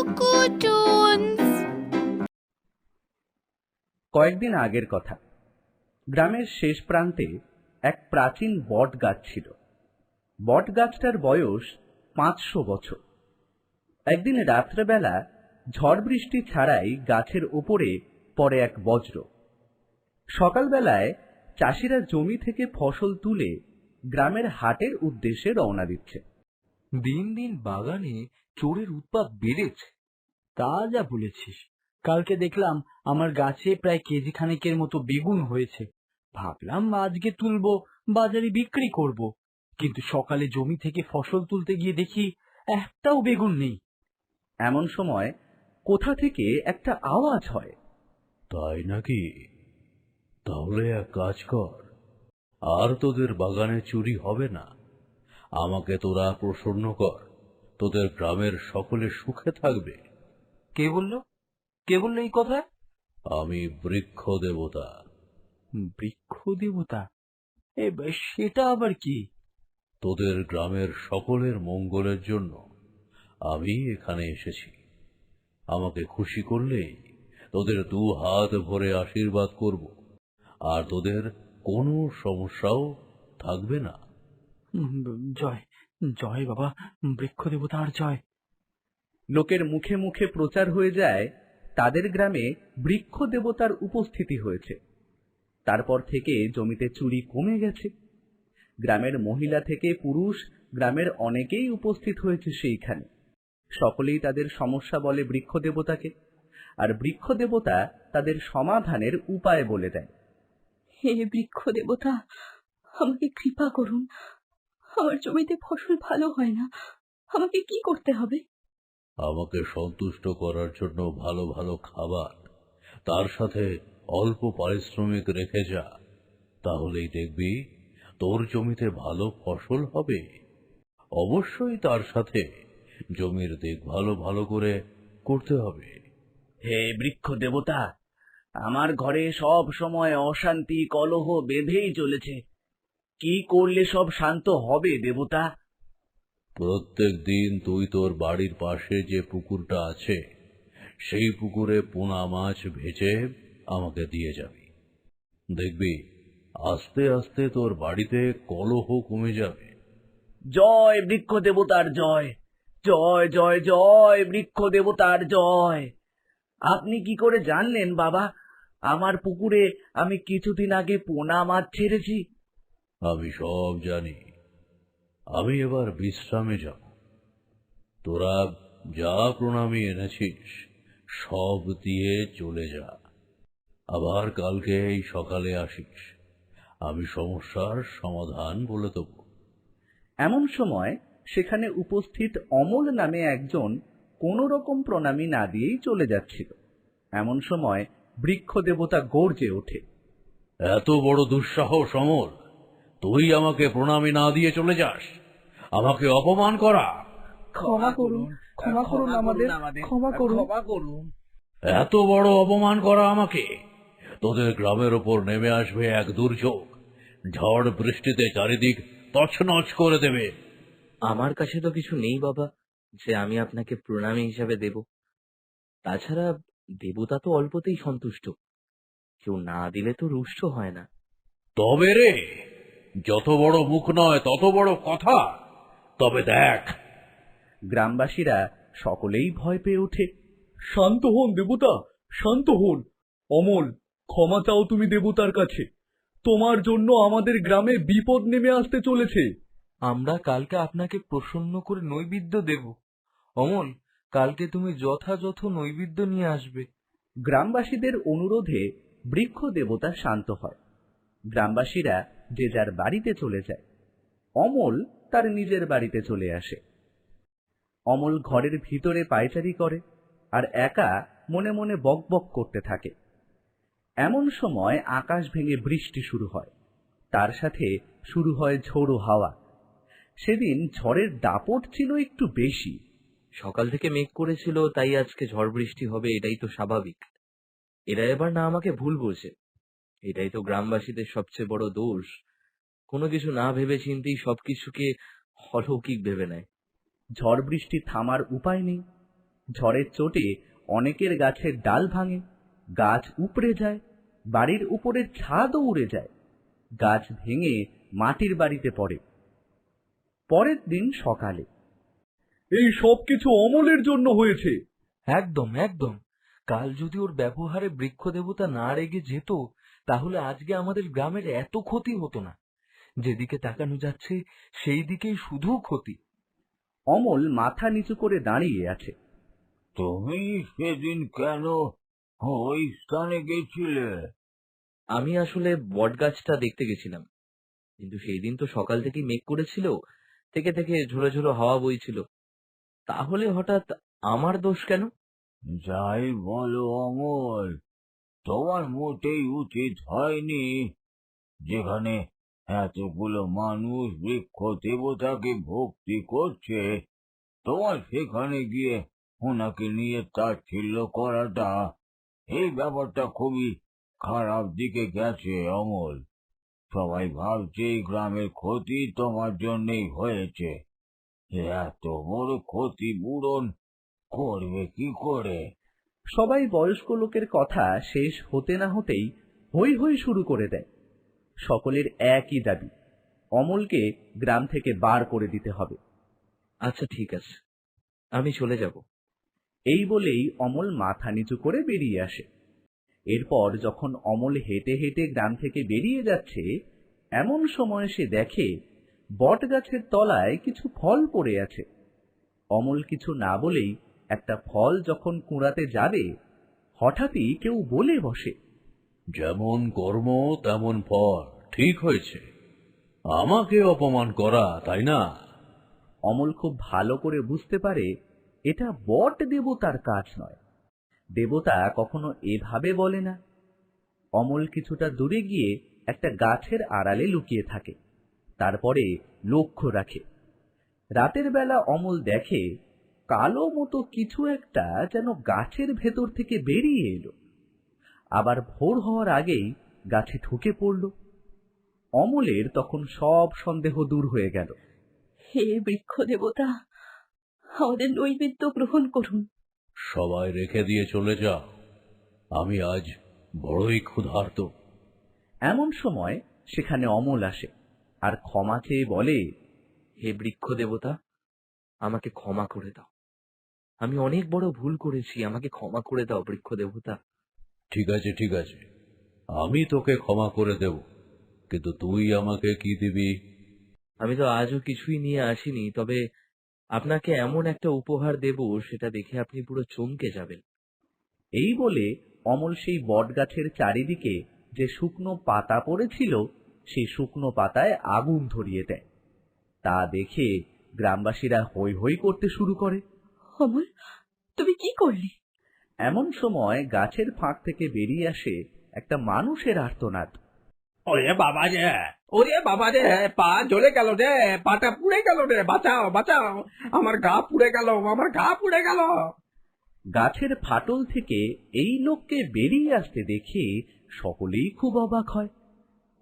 কুকুটুন্স। কয়েকদিন আগের কথা। গ্রামের শেষ প্রান্তে এক প্রাচীন বট গাছ ছিল। বট গাছটার বয়স 500 বছর। একদিন রাত্রেবেলা ঝড় বৃষ্টি ছাড়াই গাছের উপরে পড়ে এক বজ্র। সকালবেলায় চাষিরা জমি থেকে ফসল তুলে গ্রামের হাটের উদ্দেশ্যে রওনা দিচ্ছে। দিন দিন বাগানে চোরের উৎপাত বেড়েছে। তা যা বলেছিস, কালকে দেখলাম আমার গাছে প্রায় কেজি খানেকের মতো বেগুন হয়েছে। ভাবলাম আজকে তুলবো, বাজারে বিক্রি করব, কিন্তু সকালে জমি থেকে ফসল তুলতে গিয়ে দেখি একটাও বেগুন নেই। এমন সময় কোথা থেকে একটা আওয়াজ হয়। তাই নাকি? তাহলে এক কাজ কর, আর তোদের বাগানে চুরি হবে না। আমাকে তোরা প্রসন্ন কর, তোদের গ্রামের সকলে সুখে থাকবে। কে বললো এই কথা? আমি বৃক্ষ দেবতা। বৃক্ষ দেবতা? সেটা আবার কি? তোদের গ্রামের সকলের মঙ্গলের জন্য আমি এখানে এসেছি। আমাকে খুশি করলেই তোদের 2 হাত ভরে আশীর্বাদ করব, আর তোদের কোনো সমস্যাও থাকবে না। জয় জয় বাবা, বৃক্ষ দেবতার জয়। লোকের মুখে মুখে প্রচার হয়ে যায় তাদের গ্রামে বৃক্ষ দেবতার উপস্থিতি হয়েছে। তারপর থেকে জমিতে চুরি কমে গেছে। গ্রামের মহিলা থেকে পুরুষ, গ্রামের অনেকেই উপস্থিত হয়েছে সেইখানে। সকলেই তাদের সমস্যা বলে বৃক্ষ দেবতাকে, আর বৃক্ষ দেবতা তাদের সমাধানের উপায় বলে দেয়। হে বৃক্ষ দেবতা, আমাকে কৃপা করুন। আমার জমিতে ফসল ভালো হয় না, আমাকে কি করতে হবে? আমাকে সন্তুষ্ট করার জন্য ভালো ভালো খাবার, তার সাথে অল্প পারিশ্রমিক রেখে যা, তাহলেই দেখবি তোর জমিতে ভালো ফসল হবে। অবশ্যই তার সাথে জমির দেখভাল ভালো করে করতে হবে। হে বৃক্ষ দেবতা, আমার ঘরে সব সময় অশান্তি কলহ বেঁধেই চলেছে। কি করলে সব শান্ত হবে দেবতা? প্রত্যেক দিন তুই তোর বাড়ির পাশে যে পুকুরটা আছে, সেই পুকুরে পোনা মাছ ভেজে আমাকে দিয়ে যাবি। দেখবি আস্তে আস্তে তোর বাড়িতে কলহ কমে যাবে। জয় বৃক্ষ দেবতার জয়, জয় জয় জয় বৃক্ষ দেবতার জয়। আপনি কি করে জানলেন বাবা আমার পুকুরে আমি কিছুদিন আগে পোনা মাছ ছেড়েছি? আমি সব জানি। আমি এবার বিশ্রামে যাব। তোরা যা প্রণামী এনেছিস সব দিয়ে চলে যা। আবার কালকে এই সকালে আসিস, আমি সমস্যার সমাধান বলে দেব। এমন সময় সেখানে উপস্থিত অমল নামে একজন কোন রকম প্রণামী না দিয়েই চলে যাচ্ছিল। এমন সময় বৃক্ষ দেবতা গর্জে ওঠে। এত বড় দুঃসাহস অমল, তুই আমাকে প্রণামী না দিয়ে চলে যাস, আমাকে অপমান করা! ক্ষমা করুন, ক্ষমা করুন আমাদের, ক্ষমা করুন। এত বড় অপমান করা আমাকে! তোদের গ্রামের ওপর নেমে আসবে এক দুর্যোগ, ঝড় বৃষ্টিতে চারিদিক তছনছ করে দেবে। আমার কাছে তো কিছু নেই বাবা, যে আমি আপনাকে প্রণামী হিসাবে দেব। তাছাড়া দেবতা তো অল্পতেই সন্তুষ্ট, কেউ না দিলে তো রুষ্ট হয় না। তবে রে, যত বড় মুখ নয় তত বড় কথা। তবে দেখ। গ্রামবাসীরা সকলেই ভয় পেয়ে ওঠে। শান্ত হন দেবতা, শান্ত হন। অমল, ক্ষমা চাও তুমি দেবতার কাছে। তোমার জন্য আমাদের গ্রামে বিপদ নেমে আসতে চলেছে। আমরা কালকে আপনাকে প্রসন্ন করে নৈবেদ্য দেব। অমল, কালকে তুমি যথাযথ নৈবেদ্য নিয়ে আসবে। গ্রামবাসীদের অনুরোধে বৃক্ষ দেবতা শান্ত হয়। গ্রামবাসীরা যে যার বাড়িতে চলে যায়। অমল তার নিজের বাড়িতে চলে আসে। অমল ঘরের ভিতরে পায়চারি করে আর একা মনে মনে বকবক করতে থাকে। এমন সময় আকাশ ভেঙে বৃষ্টি শুরু হয়, তার সাথে শুরু হয় ঝোড়ো হাওয়া। সেদিন ঝড়ের দাপট ছিল একটু বেশি। সকাল থেকে মেঘ করেছিল, তাই আজকে ঝড় বৃষ্টি হবে, এটাই তো স্বাভাবিক। এরা এবার না আমাকে ভুল বলছে, এটাই তো গ্রামবাসীদের সবচেয়ে বড় দোষ। কোনো কিছু না ভেবে চিন্তেই সবকিছুকে অলৌকিক ভেবে নেয়। ঝড় বৃষ্টি থামার উপায় নেই। ঝড়ের চোটে অনেকের গাছের ডাল ভাঙে, গাছ উপড়ে যায়, বাড়ির উপরের ছাদও উড়ে যায়, গাছ ভেঙে মাটির বাড়িতে পড়ে। পরের দিন সকালে এই সব কিছু অমলের জন্য হয়েছে। একদম একদম। কাল যদি ওর ব্যবহারে বৃক্ষ দেবতা না রেগে যেত, তাহলে আজকে আমাদের গ্রামের এত ক্ষতি হতো না। যেদিকে তাকানো যাচ্ছে সেই দিকেই শুধু ক্ষতি। অমল মাথা নিচু করে দাঁড়িয়ে আছে। তুমি সেদিন কেন ওই স্থানে গেছিলে? আমি আসলে বটগাছটা দেখতে গেছিলাম, কিন্তু সেই দিন তো সকাল থেকেই মেঘ করেছিল, থেকে থেকে ঝোড়ো ঝোড়ো হাওয়া বইছিল। তাহলে হঠাৎ আমার দোষ কেন? যাই বলো অমল, তোমার মোটেই উচিত হয়নি। যেখানে এতগুলো মানুষ বৃক্ষ দেবতাকে ভক্তি করছে, তোমার সেখানে গিয়ে ওনাকে নিয়ে তাচ্ছিল্য করাটা, এই ব্যাপারটা খুবই খারাপ দিকে গেছে অমল। সবাই ভাবছে এই গ্রামের ক্ষতি তোমার জন্যই হয়েছে। এত বড় ক্ষতি পূরণ করবে কি করে? সবাই বয়স্ক লোকের কথা শেষ হতে না হতেই হৈ হৈ শুরু করে দেয়। সকলের একই দাবি, অমলকে গ্রাম থেকে বার করে দিতে হবে। আচ্ছা ঠিক আছে, আমি চলে যাব। এই বলেই অমল মাথা নিচু করে বেরিয়ে আসে। এরপর যখন অমল হেঁটে হেঁটে গ্রাম থেকে বেরিয়ে যাচ্ছে, এমন সময় সে দেখে বট গাছের তলায় কিছু ফল পড়ে আছে। অমল কিছু না বলেই একটা ফল যখন কুড়াতে যাবে, হঠাৎই কেউ বলে বসে, যেমন কর্ম তেমন ফল, ঠিক হয়েছে। আমাকে অপমান করা, তাই না? অমল খুব ভালো করে বুঝতে পারে এটা বট দেবতার কাজ নয়। দেবতা কখনো এভাবে বলে না। অমল কিছুটা দূরে গিয়ে একটা গাছের আড়ালে লুকিয়ে থাকে, তারপরে লক্ষ্য রাখে। রাতের বেলা অমল দেখে কালো মতো কিছু একটা যেন গাছের ভেতর থেকে বেরিয়ে এলো, আবার ভোর হওয়ার আগেই গাছে ঢুকে পড়ল। অমলের তখন সব সন্দেহ দূর হয়ে গেল। হে বৃক্ষ দেবতা, আমাদের নৈবেদ্য গ্রহণ করুন। সবাই রেখে দিয়ে চলে যা, আমি আজ বড়ই ক্ষুধার্ত। এমন সময় সেখানে অমল আসে আর ক্ষমা চেয়ে বলে, হে বৃক্ষ দেবতা, আমাকে ক্ষমা করে দাও। আমি অনেক বড় ভুল করেছি, আমাকে ক্ষমা করে দাও বৃক্ষ দেবতা। ঠিক আছে ঠিক আছে, আমি তোকে ক্ষমা করে দেব, কিন্তু তুই আমাকে কি দিবি? আমি তো আজও কিছুই নিয়ে আসিনি, তবে আপনাকে এমন একটা উপহার দেব, সেটা দেখে আপনি পুরো চমকে যাবেন। এই বলে অমল সেই বট গাছের চারিদিকে যে শুকনো পাতা পড়েছিল, সেই শুকনো পাতায় আগুন ধরিয়ে দেয়। তা দেখে গ্রামবাসীরা হৈ হৈ করতে শুরু করে। অমল, তুমি কি করলে? এমন সময় গাছের ফাঁক থেকে বেরিয়ে আসে একটা মানুষের আর্তনাদ। ওরে বাবা রে, ওরে বাবা রে, পা জ্বলে গেল রে, পাটা পুড়ে গেল রে, বাঁচাও বাঁচাও, আমার গা পুড়ে গেল, আমার গা পুড়ে গেল। গাছের ফাটল থেকে এই লোককে বেরিয়ে আসতে দেখে সকলেই খুব অবাক হয়।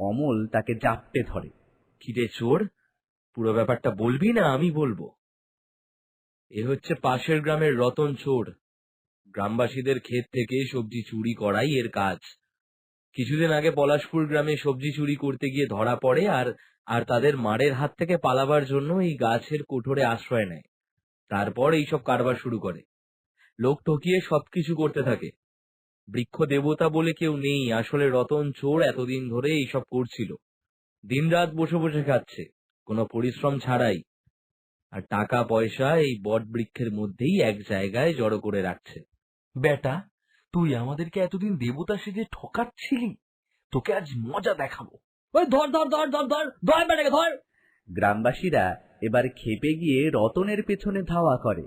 অমল তাকে জাপটে ধরে। কিরে চোর, পুরো ব্যাপারটা বলবি না আমি বলবো? এ হচ্ছে পাশের গ্রামের রতন চোর। গ্রামবাসীদের ক্ষেত থেকে সবজি চুরি করাই এর কাজ। কিছুদিন আগে পলাশপুর গ্রামে সবজি চুরি করতে গিয়ে ধরা পড়ে, আর তাদের মারের হাত থেকে পালাবার জন্য এই গাছের কোঠরে আশ্রয় নেয়। তারপর এইসব কারবার শুরু করে, লোক ঠকিয়ে সবকিছু করতে থাকে। বৃক্ষ দেবতা বলে কেউ নেই, আসলে রতন চোর এতদিন ধরে এইসব করছিল। দিনরাত বসে বসে খাচ্ছে, কোনো পরিশ্রম ছাড়াই। আর টাকা পয়সা এই বট বৃক্ষের মধ্যেই এক জায়গায় জড়ো করে রাখছে। বেটা, তুই আমাদেরকে এতদিন দেবতা সেজে ঠকাচ্ছিলি, তোকে আজ মজা দেখাবো। ওই ধর ধর ধর ধর ধর ধর বেটাকে ধর। গ্রামবাসীরা এবার ক্ষেপে গিয়ে রতনের পেছনে ধাওয়া করে।